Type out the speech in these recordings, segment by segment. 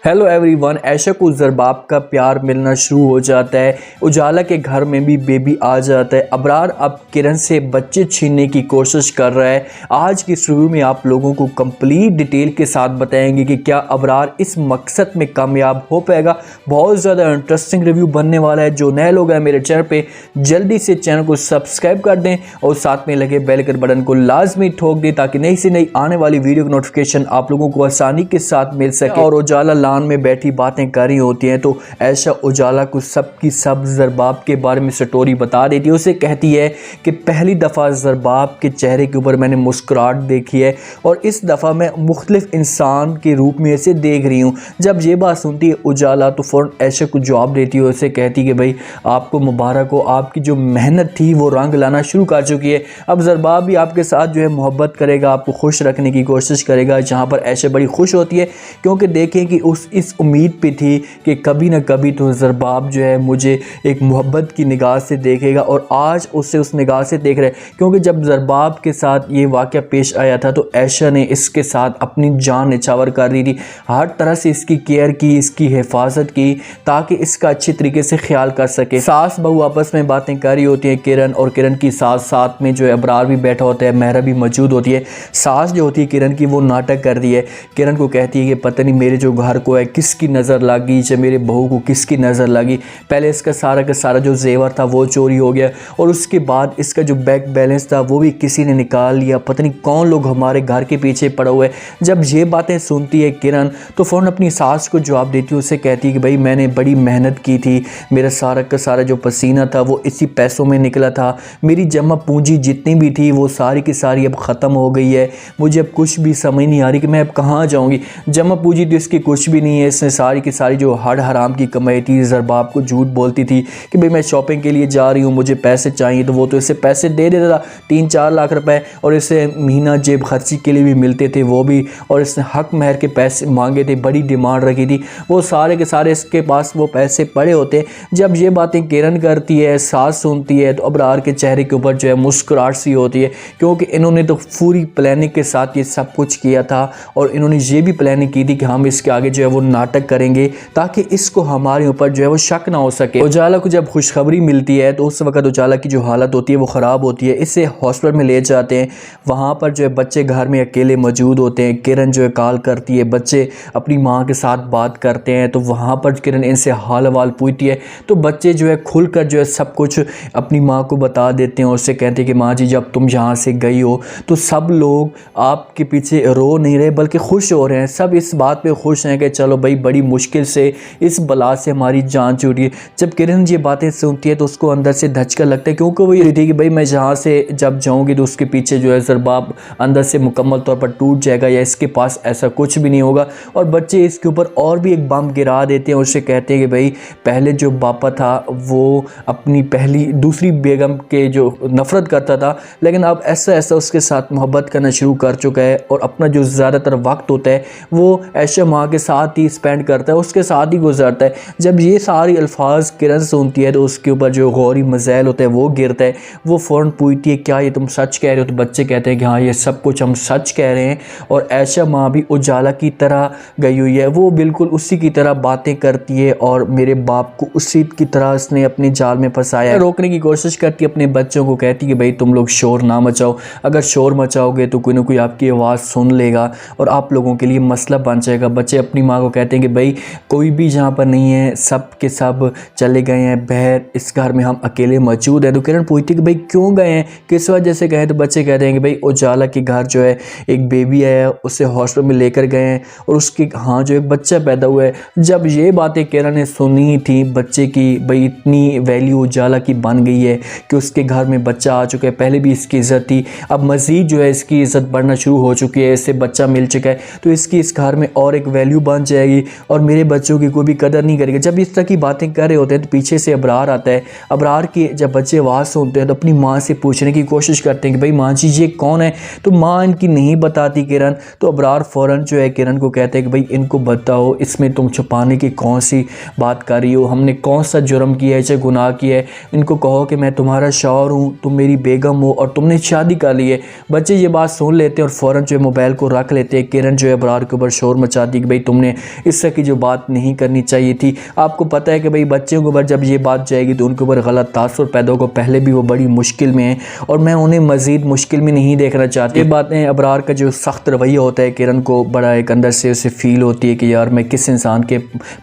Hello everyone, ऐशा को ज़रबाब का प्यार मिलना शुरू हो जाता है। उजाला के घर में भी बेबी आ जाता है। अबरार अब किरण से बच्चे छीनने की कोशिश कर रहा है। आज की इस रिव्यू में आप लोगों को कंप्लीट डिटेल के साथ बताएंगे कि क्या अबरार इस मकसद में कामयाब हो पाएगा। बहुत ज़्यादा इंटरेस्टिंग रिव्यू बनने वाला है। जो नए लोग हैं मेरे चैनल पर, जल्दी से चैनल को सब्सक्राइब कर दें और साथ में लगे बेल के बटन को लाजमी ठोक दें ताकि नई से नई आने वाली वीडियो की नोटिफिकेशन आप लोगों को आसानी के साथ मिल सके। और उजाला लान में बैठी बातें कर रही होती हैं तो ऐशा उजाला को सबकी सब ज़रबाब के बारे में स्टोरी बता देती है। उसे कहती है कि पहली दफ़ा ज़रबाब के चेहरे के ऊपर मैंने मुस्कुराहट देखी है और इस दफ़ा मैं मुख्तलिफ इंसान के रूप में इसे देख रही हूँ। जब ये बात सुनती है उजाला तो फ़ौरन ऐशा को जवाब देती है। उसे कहती कि भाई आपको मुबारक हो, आपकी जो मेहनत थी वो रंग लाना शुरू कर चुकी है। अब ज़रबाब भी आपके साथ जो है मोहब्बत करेगा, आपको खुश रखने की कोशिश करेगा। जहाँ पर ऐशा बड़ी खुश होती है क्योंकि देखें कि इस उम्मीद पे थी कि कभी ना कभी तो ज़रबाब जो है मुझे एक मोहब्बत की निगाह से देखेगा और आज उसे उस निगाह से देख रहे हैं। क्योंकि जब ज़रबाब के साथ ये वाक़या पेश आया था तो ऐशा ने इसके साथ अपनी जान निछावर कर दी थी। हर तरह से इसकी केयर की, इसकी हिफाजत की ताकि इसका अच्छी तरीके से ख्याल कर सके। सास बहू आपस में बातें कर रही होती हैं, किरण और किरण की सास, साथ में जो है अबरार भी बैठा होता है, महरा भी मौजूद होती है। सास जो होती है किरण की वो नाटक कर दी है। किरण को कहती है कि पता नहीं मेरे जो घर को है किसकी नज़र लगी, चाहे मेरे बहू को किसकी नज़र लगी। पहले इसका सारा का सारा जो जेवर था वो चोरी हो गया और उसके बाद इसका जो बैंक बैलेंस था वो भी किसी ने निकाल लिया। पता नहीं कौन लोग हमारे घर के पीछे पड़े हुए। जब ये बातें सुनती है किरण तो फ़ौरन अपनी सास को जवाब देती है। उसे कहती है कि भाई मैंने बड़ी मेहनत की थी, मेरा सारा का सारा जो पसीना था वो इसी पैसों में निकला था। मेरी जमा पूंजी जितनी भी थी वो सारी की सारी अब ख़त्म हो गई है। मुझे अब कुछ भी समझ नहीं आ रही कि मैं अब कहाँ जाऊँगी। जमा पूंजी तो इसकी कुछ भी नहीं है। इसने सारी की सारी जो हड़ हराम की कमाई थी, ज़रबाब को झूठ बोलती थी कि भाई मैं शॉपिंग के लिए जा रही हूँ, मुझे पैसे चाहिए, तो वो तो इसे पैसे दे देता था 3-4 लाख रुपए और इसे महीना जेब खर्ची के लिए भी मिलते थे वो भी। और इसने हक महर के पैसे मांगे थे, बड़ी डिमांड रखी थी, वो सारे के सारे इसके पास वो पैसे पड़े होते। जब ये बातें किरण करती है, सास सुनती है तो अबरार के चेहरे के ऊपर जो है मुस्कुराहट सी होती है क्योंकि इन्होंने तो पूरी प्लानिंग के साथ ये सब कुछ किया था और इन्होंने ये भी प्लानिंग की थी कि हम इसके आगे जो है वो नाटक करेंगे ताकि इसको हमारे ऊपर जो है वो शक ना हो सके। उजाला को जब खुशखबरी मिलती है तो उस वक्त उजाला की जो हालत होती है वो ख़राब होती है। इसे हॉस्पिटल में ले जाते हैं। वहाँ पर जो है बच्चे घर में अकेले मौजूद होते हैं। किरण जो है कॉल करती है, बच्चे अपनी माँ के साथ बात करते हैं तो वहाँ पर किरण इनसे हाल हवाल पूछती है तो बच्चे जो है खुलकर जो है सब कुछ अपनी माँ को बता देते हैं और उससे कहते हैं कि माँ जी जब तुम यहाँ से गई हो तो सब लोग आपके पीछे रो नहीं रहे बल्कि खुश हो रहे हैं। सब इस बात पे खुश हैं कि चलो भाई बड़ी मुश्किल से इस बला से हमारी जान छूटी है। जब किरण ये बातें सुनती है तो उसको अंदर से धचका लगता है क्योंकि वो ये थी कि भाई मैं यहाँ से जब जाऊँगी तो उसके पीछे जो है ज़रबाब अंदर से मुकम्मल तौर पर टूट जाएगा या इसके पास ऐसा कुछ भी नहीं होगा। और बच्चे इसके ऊपर और भी एक बम गिरा देते हैं और उससे कहते हैं कि भाई पहले जो बापा था वो अपनी दूसरी बेगम के जो नफ़रत करता था लेकिन अब ऐसा ऐसा उसके साथ मोहब्बत करना शुरू कर चुका है और अपना जो ज़्यादातर वक्त होता है वो ऐशा माँ के साथ ही स्पेंड करता है, उसके साथ ही गुजरता है। जब ये सारी अल्फाज किरण सुनती है तो उसके ऊपर जो गौरी मज़ैल होता है वो गिरता है। वो फ़ौरन पूछती है क्या ये तुम सच कह रहे हो? तो बच्चे कहते हैं कि हाँ ये सब कुछ हम सच कह रहे हैं। और ऐशा माँ भी उजाला की तरह गई हुई है, वो बिल्कुल उसी की तरह बातें करती है और मेरे बाप को उसी की तरह उसने अपने जाल में फंसाया है। रोकने की कोशिश करती है, अपने बच्चों को कहती है कि भाई तुम लोग शोर ना मचाओ, अगर शोर मचाओगे तो कोई ना कोई आपकी आवाज़ सुन लेगा और आप लोगों के लिए मसला बन जाएगा। बच्चे अपनी माँ को कहते हैं कि भाई कोई भी यहाँ पर नहीं है, सब के सब चले गए हैं बहर, इस घर में हम अकेले मौजूद हैं। तो किरण पूछती है कि भाई क्यों गए हैं, किस वजह से गए? तो बच्चे कहते हैं कि भाई उजाला के घर जो है एक बेबी है, उसे हॉस्पिटल में लेकर गए हैं और उसके हाँ जो एक बच्चा पैदा हुआ है। जब ये बातें किरण ने सुनी थी बच्चे की, भाई इतनी वैल्यू उजाला की बन गई है कि उसके घर में बच्चा आ चुका है। पहले भी इसकी इज़्ज़त थी, अब मज़ीद जो है इसकी इज़्ज़त बढ़ना शुरू हो चुकी है, इससे बच्चा मिल चुका है तो इसकी इस घर में और एक वैल्यू बन जाएगी और मेरे बच्चों की कोई भी कदर नहीं करेगा। जब इस तरह की बातें कर रहे होते हैं तो पीछे से अबरार आता है। अबरार की जब बच्चे आवाज़ सुनते हैं तो अपनी माँ से पूछने की कोशिश करते हैं कि भाई माँ जी ये कौन है? तो माँ इनकी नहीं बताती किरण। तो अबरार फ़ौरन जो है किरण को कहते हैं कि भाई इनको बताओ, इसमें तुम छुपाने की कौन सी बात कर रही हो, हमने कौन सा जुर्म किया है, चाहे गुनाह किया है। इनको कहो कि मैं तुम्हारा शौहर हूँ, तुम मेरी बेगम हो और तुमने शादी कर ली है। बच्चे ये बात सुन लेते हैं और फ़ौरन जो है मोबाइल को रख लेते हैं। किरण जो है अबरार के ऊपर शोर मचाती कि भाई तुमने इस तरह की जो बात नहीं करनी चाहिए थी। आपको पता है कि भाई बच्चों के ऊपर जब ये बात जाएगी तो उनके ऊपर गलत तासुर पैदा होगा। पहले भी वो बड़ी मुश्किल में है और मैं उन्हें मज़ीद मुश्किल में नहीं देखना चाहती। ये बातें अबरार का जो सख्त रवैया होता है, किरण को बड़ा एक अंदर से उसे फील होती है कि यार मैं किस इंसान के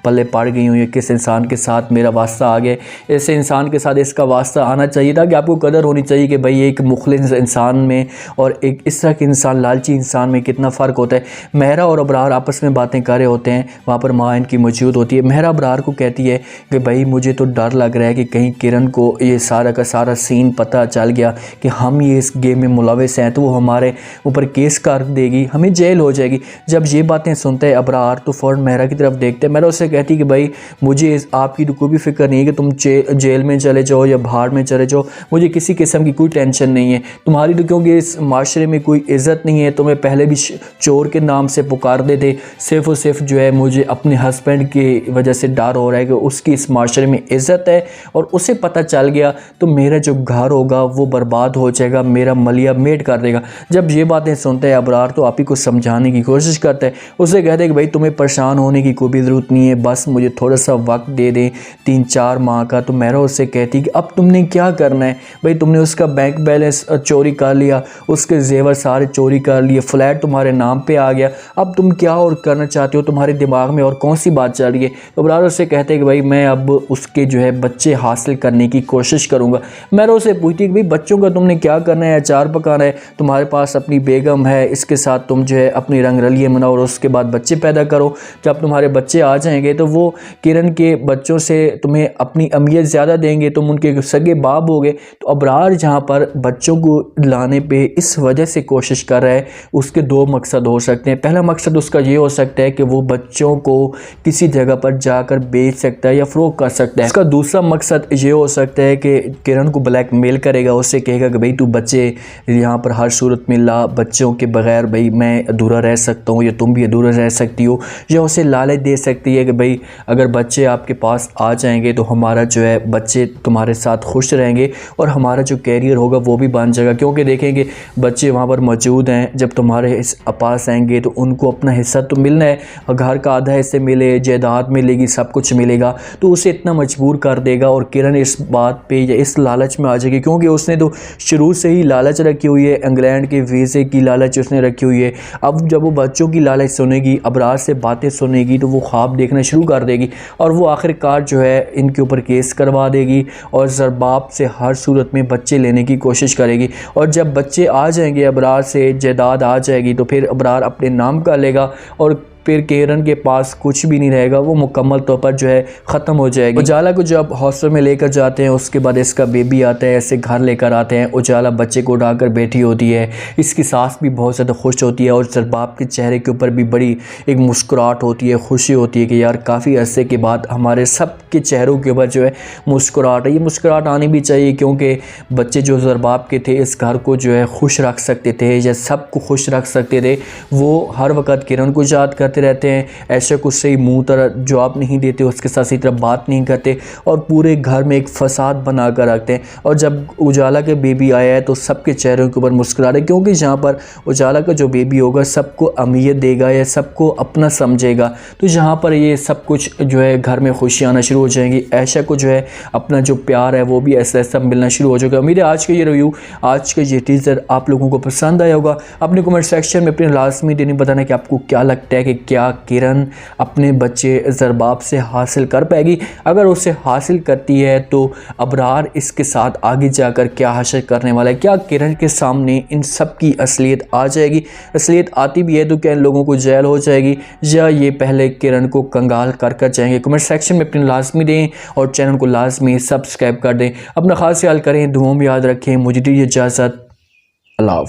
पल्ले पड़ गई हूँ या किस इंसान के साथ मेरा वास्ता आ गया। ऐसे इंसान के साथ इसका वास्ता आना चाहिए था कि आपको कदर होनी चाहिए कि भाई एक मुखलिस इंसान में और एक इस तरह के इंसान, लालची इंसान में कितना फ़र्क होता है। महरा और अबरार आपस में बातें कर रहे होते हैं, वहाँ पर माँ इनकी मौजूद होती है। महरा अबरार को कहती है कि भाई मुझे तो डर लग रहा है कि कहीं किरण को ये सारा का सारा सीन पता चल गया कि हम ये इस गेम में मुलविस हैं तो वो हमारे ऊपर केस कर देगी, हमें जेल हो जाएगी। जब ये बातें सुनते हैं अबरार तो फ़ौरन महरा की तरफ देखते हैं। महरा उससे कहती है कि भाई मुझे आपकी तो कोई भी फिक्र नहीं है कि तुम जेल में चले जाओ या बाहर में चले जाओ, मुझे किसी किस्म की कोई टेंशन नहीं है। तुम्हारी तो क्योंकि इस माशरे में कोई इज़्ज़त नहीं है, तुम्हें पहले भी चोर के नाम से पुकारते थे, सिर्फ़ और सिर्फ जो है मुझे अपने हस्बैंड की वजह से डर हो रहा है कि उसकी इस माशरे में इज़्ज़त है और उसे पता चल गया तो मेरा जो घर होगा वो बर्बाद हो जाएगा, मेरा मलिया मेट कर देगा। जब ये बातें सुनते हैं अबरार तो आप ही को समझाने की कोशिश करता है। उसे कहते हैं कि भाई तुम्हें परेशान होने की कोई भी ज़रूरत नहीं है, बस मुझे थोड़ा सा वक्त दे दें 3-4 माह का। तो महरा उससे कहती कि अब तुमने क्या करना है भाई, तुमने उसका बैंक बैलेंस चोरी कर लिया, उसके जेवर सारे चोरी कर लिए, फ्लैट तुम्हारे नाम पे आ गया, अब तुम क्या और करना चाहते हो, तुम्हारे दिमाग में और कौन सी बात चल रही है। तो अबरार उससे कहते हैं कि भाई मैं अब उसके जो है बच्चे हासिल करने की कोशिश करूँगा। महरा उससे पूछती है कि भाई बच्चों का तुमने क्या करना है, अचार पकाना है, तुम्हारे पास अपनी बेगम है, इसके साथ तुम जो है अपनी रंग रलिए मनाओ और उसके बाद बच्चे पैदा करो। जब तुम्हारे बच्चे आ जाएंगे तो वो किरण के बच्चों से तुम्हें अपनी अहमियत ज़्यादा देंगे, तुम उनके सगे बाप होगे। तो अबरार जहाँ पर बच्चों को लाने पे इस वजह से कोशिश कर रहा है, उसके 2 मकसद हो सकते हैं। पहला मकसद उसका ये हो सकता है कि वो बच्चों को किसी जगह पर जाकर बेच सकता है या फ़रोख्त कर सकता है। इसका दूसरा मकसद ये हो सकता है कि किरण को ब्लैकमेल करेगा, उससे कहेगा कि भाई तू बच्चे यहाँ पर हर सूरत में ला, बच्चों के बगैर भाई मैं अधूरा रह सकता हूँ या तुम भी अधूरा रह सकती हो, या उसे लालच दे सकती है कि भाई अगर बच्चे आपके पास आ जाएंगे तो हमारा जो है बच्चे तुम्हारे साथ खुश रहेंगे और हमारा जो कैरियर होगा वो भी बन जाएगा। क्योंकि देखेंगे बच्चे वहाँ पर मौजूद हैं, जब तुम्हारे पास आएंगे तो उनको अपना हिस्सा तो मिलना है, घर का आधा हिस्से मिले, जायदाद मिलेगी, सब कुछ मिलेगा। तो उसे इतना मजबूर कर देगा और किरण इस बात पे या इस लालच में आ जाएगी, क्योंकि उसने तो शुरू से ही लालच रखी हुई है, इंग्लैंड के वीज़े की लालच उसने रखी हुई है। अब जब वो बच्चों की लालच सुनेगी, अबरार से बातें सुनेगी तो वो ख्वाब देखना शुरू कर देगी और वो आखिरकार जो है इनके ऊपर केस करवा देगी और ज़रबाब से हर सूरत में बच्चे लेने की कोशिश करेगी। और जब बच्चे आ जाएंगे, अबरार से जायदाद आ जाएगी, तो फिर अबरार अपने नाम कर लेगा और फिर किरण के पास कुछ भी नहीं रहेगा, वो मुकम्मल तौर पर जो है ख़त्म हो जाएगी। उजाला को जब हॉस्टल में लेकर जाते हैं उसके बाद इसका बेबी आता है, ऐसे घर लेकर आते हैं। उजाला बच्चे को उठाकर बैठी होती है, इसकी सास भी बहुत ज़्यादा खुश होती है और ज़रबाब के चेहरे के ऊपर भी बड़ी एक मुस्कुराहट होती है, खुशी होती है कि यार काफ़ी अरसे के बाद हमारे सब के चेहरों के ऊपर जो है मुस्कुराहट है। ये मुस्कुराहट आनी भी चाहिए क्योंकि बच्चे जो ज़रबाब के थे इस घर को जो है खुश रख सकते थे या सबको खुश रख सकते थे। वो हर वक्त किरण को याद करते रहते हैं, ऐशा को सही मुंह तरह जवाब नहीं देते, उसके साथ सही तरह बात नहीं करते और पूरे घर में एक फसाद बना कर रखते हैं। और जब उजाला के बेबी आया है तो सबके चेहरों के ऊपर मुस्कुराहट है, क्योंकि जहाँ पर उजाला का जो बेबी होगा सबको अहमियत देगा या सबको अपना समझेगा। तो जहाँ पर ये सब कुछ जो है घर में खुशियाँ आना शुरू हो जाएंगी। ऐशा को जो है अपना जो प्यार है वो भी ऐसा ऐसा मिलना शुरू हो जाएगा। उम्मीद है आज का ये रिव्यू, आज का ये टीज़र आप लोगों को पसंद आया होगा। अपने कमेंट सेक्शन में अपने लाजमी देने बताना कि आपको क्या लगता है कि क्या किरण अपने बच्चे ज़रबाब से हासिल कर पाएगी। अगर उसे हासिल करती है तो अबरार इसके साथ आगे जाकर क्या हासिल करने वाला है, क्या किरण के सामने इन सब की असलियत आ जाएगी, असलियत आती भी है तो क्या इन लोगों को जेल हो जाएगी या ये पहले किरण को कंगाल कर जाएंगे। कमेंट सेक्शन में अपनी लाजमी दें और चैनल को लाजमी सब्सक्राइब कर दें। अपना खास ख्याल करें, दुआओं में याद रखें। मुझे दीजिए इजाज़त। अल्लाह हाफ़िज़।